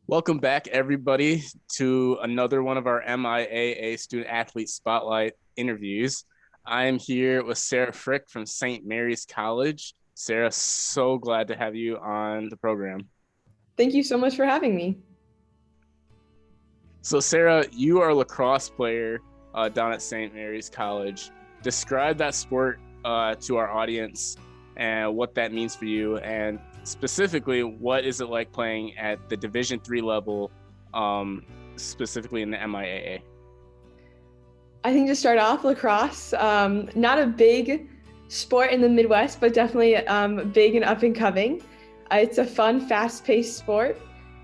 Welcome back, everybody, to another one of our MIAA Student Athlete Spotlight interviews. I am here with Sarah Frick from St. Mary's College. Sarah, so glad to have you on the program. Thank you so much for having me. So, Sarah, you are a lacrosse player down at St. Mary's College. Describe that sport to our audience and what that means for you, and specifically, what is it like playing at the Division III level, specifically in the MIAA? I think to start off, lacrosse, not a big sport in the Midwest, but definitely big and up and coming. It's a fun, fast-paced sport.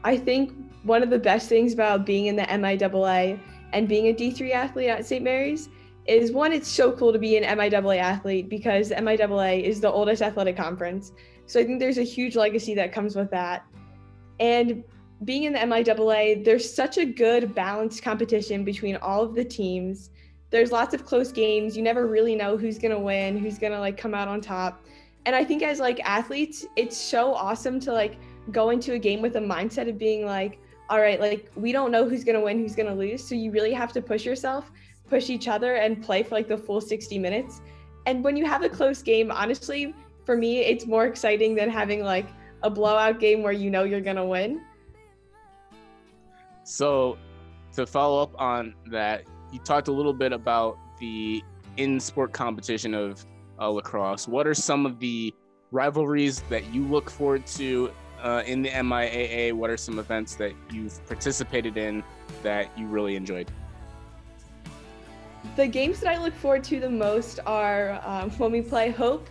I think one of the best things about being in the MIAA and being a D3 athlete at St. Mary's is, one, it's so cool to be an MIAA athlete because the MIAA is the oldest athletic conference. So I think there's a huge legacy that comes with that. And being in the MIAA, there's such a good balanced competition between all of the teams. There's lots of close games. You never really know who's going to win, who's going to come out on top. And I think as athletes, it's so awesome to go into a game with a mindset of being all right, we don't know who's going to win, who's going to lose. So you really have to push yourself, push each other, and play for the full 60 minutes. And when you have a close game, honestly, for me, it's more exciting than having a blowout game where you know you're going to win. So to follow up on that, you talked a little bit about the in-sport competition of lacrosse. What are some of the rivalries that you look forward to in the MIAA? What are some events that you've participated in that you really enjoyed? The games that I look forward to the most are when we play Hope,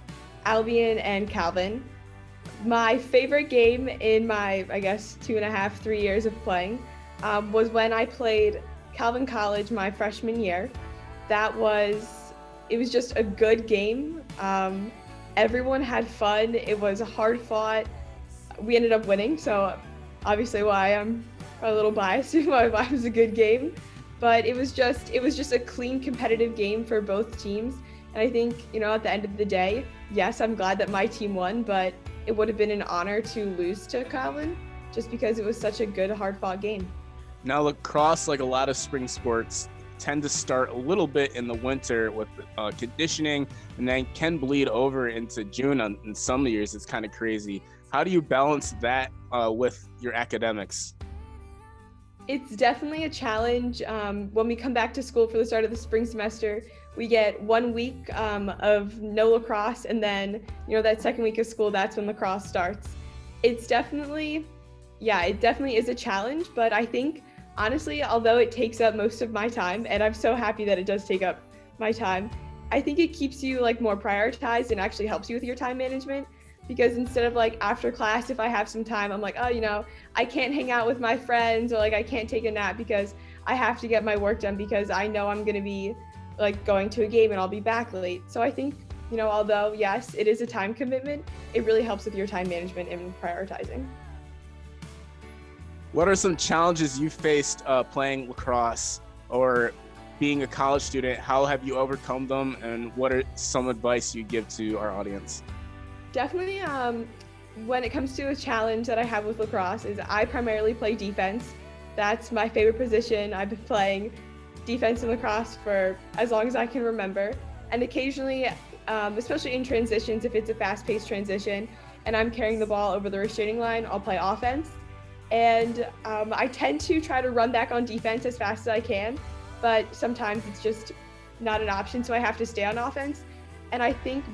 Albion, and Calvin. My favorite game in my, 2.5-3 years of playing was when I played Calvin College my freshman year. It was just a good game. Everyone had fun. It was hard fought. We ended up winning, so obviously why I'm a little biased why it was a good game. But it was just a clean, competitive game for both teams. And I think, at the end of the day, yes, I'm glad that my team won, but it would have been an honor to lose to Calvin just because it was such a good, hard-fought game. Now, lacrosse, like a lot of spring sports, tend to start a little bit in the winter with conditioning and then can bleed over into June. In some years, it's kind of crazy. How do you balance that with your academics? It's definitely a challenge. When we come back to school for the start of the spring semester, we get 1 week of no lacrosse, and then that second week of school, that's when lacrosse starts. It definitely is a challenge, but I think honestly, although it takes up most of my time, and I'm so happy that it does take up my time, I think it keeps you more prioritized and actually helps you with your time management. Because instead of after class, if I have some time, I'm I can't hang out with my friends, or I can't take a nap because I have to get my work done because I know I'm going to be going to a game and I'll be back late. So I think, although yes, it is a time commitment, it really helps with your time management and prioritizing. What are some challenges you faced playing lacrosse or being a college student? How have you overcome them, and what are some advice you give to our audience? Definitely, when it comes to a challenge that I have with lacrosse is I primarily play defense. That's my favorite position. I've been playing defense in lacrosse for as long as I can remember. And occasionally, especially in transitions, if it's a fast-paced transition and I'm carrying the ball over the restraining line, I'll play offense. And I tend to try to run back on defense as fast as I can, but sometimes it's just not an option, so I have to stay on offense. And I think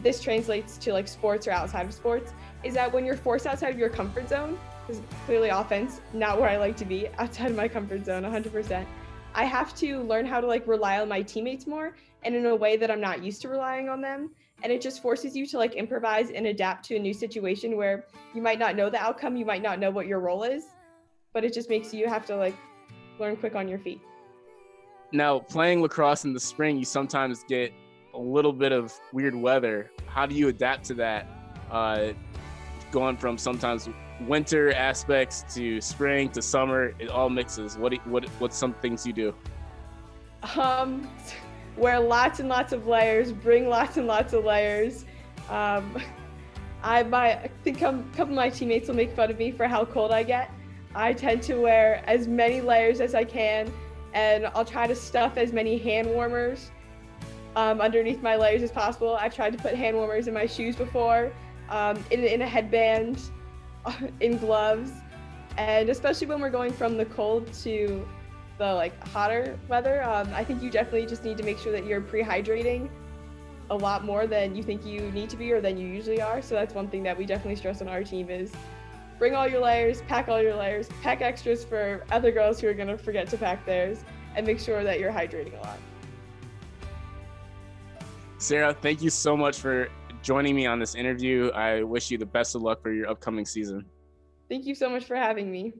this translates to sports or outside of sports, is that when you're forced outside of your comfort zone, because clearly offense, not where I like to be, outside of my comfort zone 100%, I have to learn how to rely on my teammates more and in a way that I'm not used to relying on them. And it just forces you to improvise and adapt to a new situation where you might not know the outcome, you might not know what your role is, but it just makes you have to learn quick on your feet. Now, playing lacrosse in the spring, you sometimes get a little bit of weird weather. How do you adapt to that? Going from sometimes winter aspects to spring to summer, it all mixes. What's some things you do? Wear lots and lots of layers, bring lots and lots of layers. I think a couple of my teammates will make fun of me for how cold I get, I tend to wear as many layers as I can, and I'll try to stuff as many hand warmers underneath my layers as possible. I've tried to put hand warmers in my shoes before, in a headband, in gloves, and especially when we're going from the cold to the hotter weather, I think you definitely just need to make sure that you're pre-hydrating a lot more than you think you need to be or than you usually are. So that's one thing that we definitely stress on our team is bring all your layers, pack extras for other girls who are gonna forget to pack theirs, and make sure that you're hydrating a lot. Sarah, thank you so much for joining me on this interview. I wish you the best of luck for your upcoming season. Thank you so much for having me.